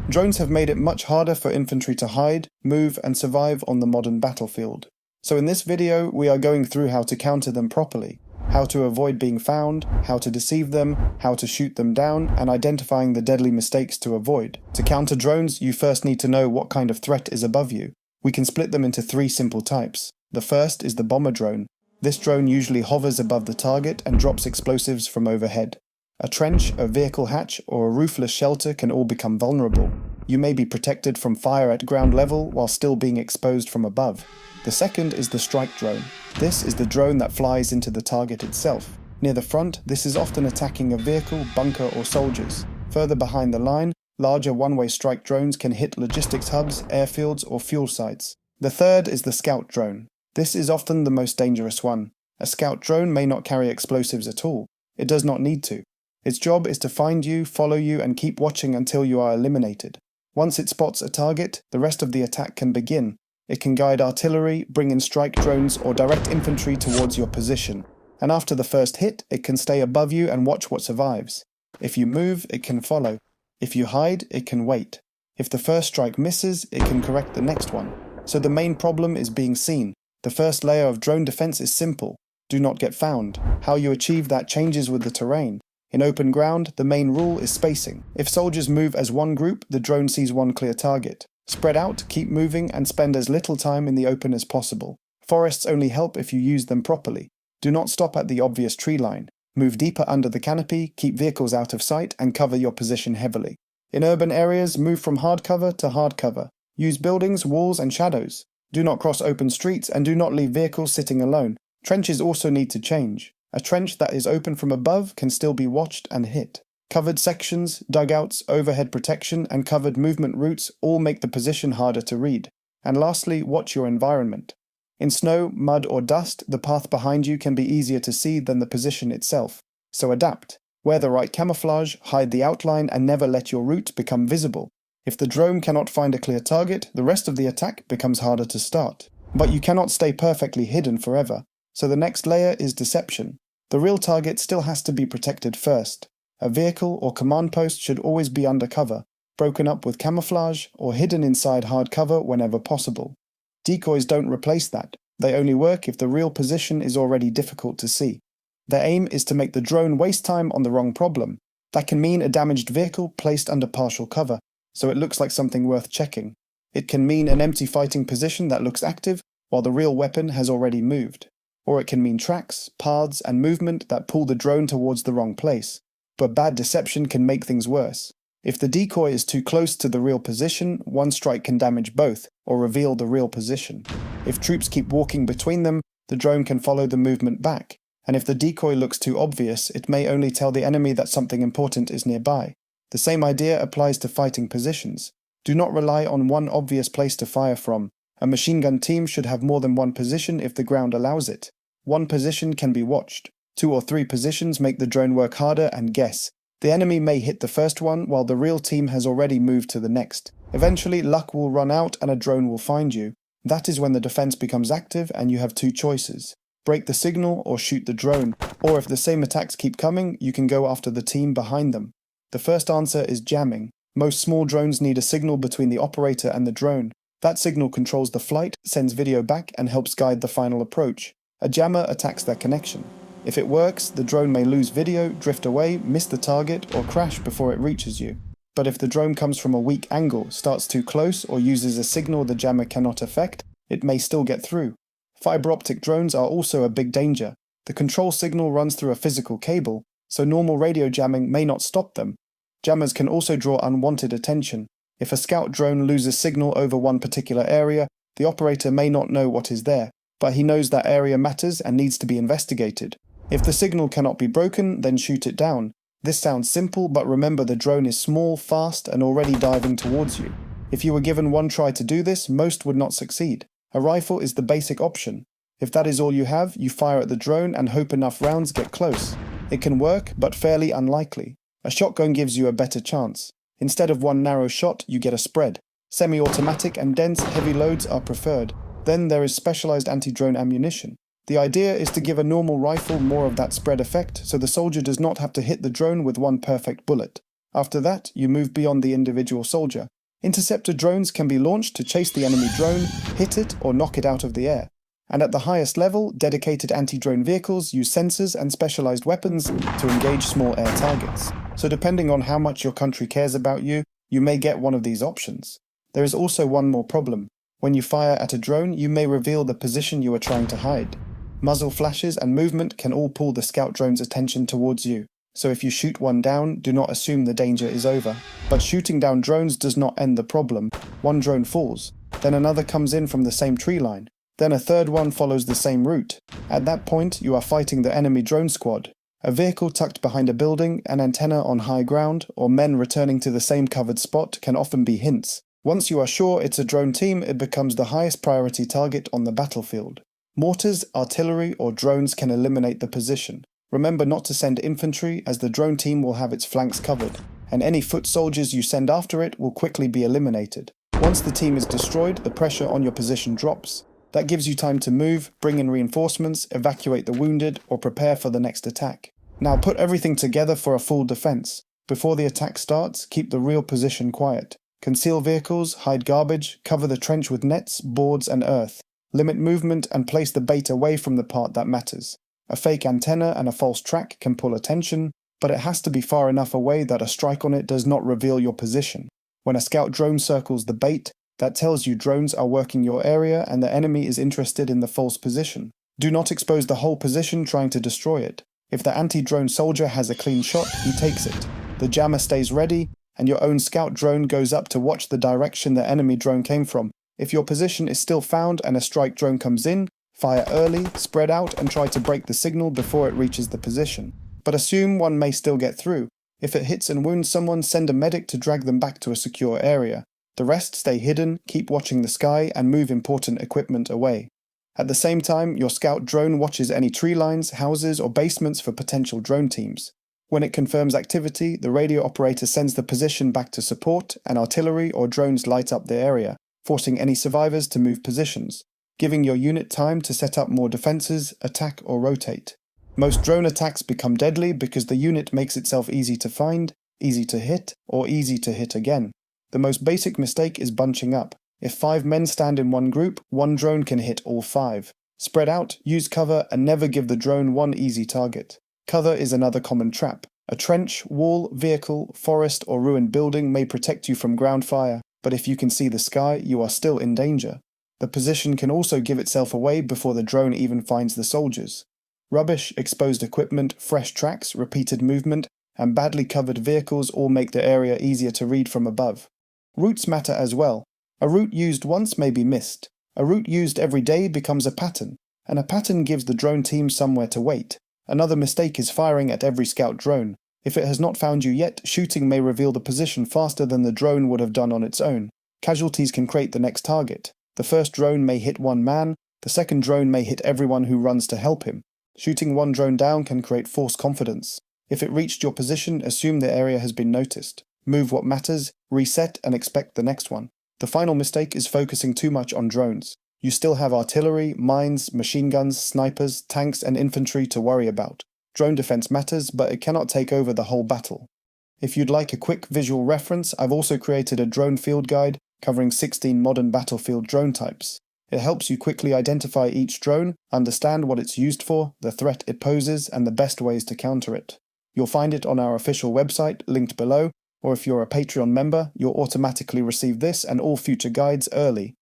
Drones have made it much harder for infantry to hide, move, and survive on the modern battlefield. So in this video, we are going through how to counter them properly, how to avoid being found, how to deceive them, how to shoot them down, and identifying the deadly mistakes to avoid. To counter drones, you first need to know what kind of threat is above you. We can split them into three simple types. The first is the bomber drone. This drone usually hovers above the target and drops explosives from overhead. A trench, a vehicle hatch, or a roofless shelter can all become vulnerable. You may be protected from fire at ground level while still being exposed from above. The second is the strike drone. This is the drone that flies into the target itself. Near the front, this is often attacking a vehicle, bunker, or soldiers. Further behind the line, larger one-way strike drones can hit logistics hubs, airfields, or fuel sites. The third is the scout drone. This is often the most dangerous one. A scout drone may not carry explosives at all. It does not need to. Its job is to find you, follow you, and keep watching until you are eliminated. Once it spots a target, the rest of the attack can begin. It can guide artillery, bring in strike drones, or direct infantry towards your position. And after the first hit, it can stay above you and watch what survives. If you move, it can follow. If you hide, it can wait. If the first strike misses, it can correct the next one. So the main problem is being seen. The first layer of drone defense is simple. Do not get found. How you achieve that changes with the terrain. In open ground, the main rule is spacing. If soldiers move as one group, the drone sees one clear target. Spread out, keep moving, and spend as little time in the open as possible. Forests only help if you use them properly. Do not stop at the obvious tree line. Move deeper under the canopy, keep vehicles out of sight, and cover your position heavily. In urban areas, move from hard cover to hard cover. Use buildings, walls, and shadows. Do not cross open streets, and do not leave vehicles sitting alone. Trenches also need to change. A trench that is open from above can still be watched and hit. Covered sections, dugouts, overhead protection, and covered movement routes all make the position harder to read. And lastly, watch your environment. In snow, mud, or dust, the path behind you can be easier to see than the position itself. So adapt. Wear the right camouflage, hide the outline, and never let your route become visible. If the drone cannot find a clear target, the rest of the attack becomes harder to start. But you cannot stay perfectly hidden forever. So the next layer is deception. The real target still has to be protected first. A vehicle or command post should always be under cover, broken up with camouflage, or hidden inside hard cover whenever possible. Decoys don't replace that. They only work if the real position is already difficult to see. Their aim is to make the drone waste time on the wrong problem. That can mean a damaged vehicle placed under partial cover, so it looks like something worth checking. It can mean an empty fighting position that looks active, while the real weapon has already moved. Or it can mean tracks, paths, and movement that pull the drone towards the wrong place. But bad deception can make things worse. If the decoy is too close to the real position, one strike can damage both, or reveal the real position. If troops keep walking between them, the drone can follow the movement back. And if the decoy looks too obvious, it may only tell the enemy that something important is nearby. The same idea applies to fighting positions. Do not rely on one obvious place to fire from. A machine gun team should have more than one position if the ground allows it. One position can be watched. 2 or 3 positions make the drone work harder and guess. The enemy may hit the first one while the real team has already moved to the next. Eventually, luck will run out and a drone will find you. That is when the defense becomes active and you have 2 choices. Break the signal or shoot the drone. Or if the same attacks keep coming, you can go after the team behind them. The first answer is jamming. Most small drones need a signal between the operator and the drone. That signal controls the flight, sends video back, and helps guide the final approach. A jammer attacks that connection. If it works, the drone may lose video, drift away, miss the target, or crash before it reaches you. But if the drone comes from a weak angle, starts too close, or uses a signal the jammer cannot affect, it may still get through. Fiber optic drones are also a big danger. The control signal runs through a physical cable, so normal radio jamming may not stop them. Jammers can also draw unwanted attention. If a scout drone loses signal over one particular area, the operator may not know what is there, but he knows that area matters and needs to be investigated. If the signal cannot be broken, then shoot it down. This sounds simple, but remember the drone is small, fast, and already diving towards you. If you were given one try to do this, most would not succeed. A rifle is the basic option. If that is all you have, you fire at the drone and hope enough rounds get close. It can work, but fairly unlikely. A shotgun gives you a better chance. Instead of one narrow shot, you get a spread. Semi-automatic and dense, heavy loads are preferred. Then there is specialized anti-drone ammunition. The idea is to give a normal rifle more of that spread effect, so the soldier does not have to hit the drone with one perfect bullet. After that, you move beyond the individual soldier. Interceptor drones can be launched to chase the enemy drone, hit it, or knock it out of the air. And at the highest level, dedicated anti-drone vehicles use sensors and specialized weapons to engage small air targets. So depending on how much your country cares about you, you may get one of these options. There is also one more problem. When you fire at a drone, you may reveal the position you are trying to hide. Muzzle flashes and movement can all pull the scout drone's attention towards you. So if you shoot one down, do not assume the danger is over. But shooting down drones does not end the problem. One drone falls, then another comes in from the same tree line, then a third one follows the same route. At that point, you are fighting the enemy drone squad. A vehicle tucked behind a building, an antenna on high ground, or men returning to the same covered spot can often be hints. Once you are sure it's a drone team, it becomes the highest priority target on the battlefield. Mortars, artillery, or drones can eliminate the position. Remember not to send infantry, as the drone team will have its flanks covered, and any foot soldiers you send after it will quickly be eliminated. Once the team is destroyed, the pressure on your position drops. That gives you time to move, bring in reinforcements, evacuate the wounded, or prepare for the next attack. Now put everything together for a full defense. Before the attack starts, keep the real position quiet. Conceal vehicles, hide garbage, cover the trench with nets, boards, and earth. Limit movement and place the bait away from the part that matters. A fake antenna and a false track can pull attention, but it has to be far enough away that a strike on it does not reveal your position. When a scout drone circles the bait, that tells you drones are working your area and the enemy is interested in the false position. Do not expose the whole position trying to destroy it. If the anti-drone soldier has a clean shot, he takes it. The jammer stays ready, and your own scout drone goes up to watch the direction the enemy drone came from. If your position is still found and a strike drone comes in, fire early, spread out, and try to break the signal before it reaches the position. But assume one may still get through. If it hits and wounds someone, send a medic to drag them back to a secure area. The rest stay hidden, keep watching the sky, and move important equipment away. At the same time, your scout drone watches any tree lines, houses, or basements for potential drone teams. When it confirms activity, the radio operator sends the position back to support, and artillery or drones light up the area, forcing any survivors to move positions, giving your unit time to set up more defenses, attack, or rotate. Most drone attacks become deadly because the unit makes itself easy to find, easy to hit, or easy to hit again. The most basic mistake is bunching up. If 5 men stand in one group, one drone can hit all 5. Spread out, use cover, and never give the drone one easy target. Cover is another common trap. A trench, wall, vehicle, forest, or ruined building may protect you from ground fire, but if you can see the sky, you are still in danger. The position can also give itself away before the drone even finds the soldiers. Rubbish, exposed equipment, fresh tracks, repeated movement, and badly covered vehicles all make the area easier to read from above. Routes matter as well. A route used once may be missed. A route used every day becomes a pattern, and a pattern gives the drone team somewhere to wait. Another mistake is firing at every scout drone. If it has not found you yet, shooting may reveal the position faster than the drone would have done on its own. Casualties can create the next target. The first drone may hit one man, the second drone may hit everyone who runs to help him. Shooting one drone down can create false confidence. If it reached your position, assume the area has been noticed. Move what matters, reset, and expect the next one. The final mistake is focusing too much on drones. You still have artillery, mines, machine guns, snipers, tanks, and infantry to worry about. Drone defense matters, but it cannot take over the whole battle. If you'd like a quick visual reference, I've also created a drone field guide covering 16 modern battlefield drone types. It helps you quickly identify each drone, understand what it's used for, the threat it poses, and the best ways to counter it. You'll find it on our official website, linked below, or if you're a Patreon member, you'll automatically receive this and all future guides early.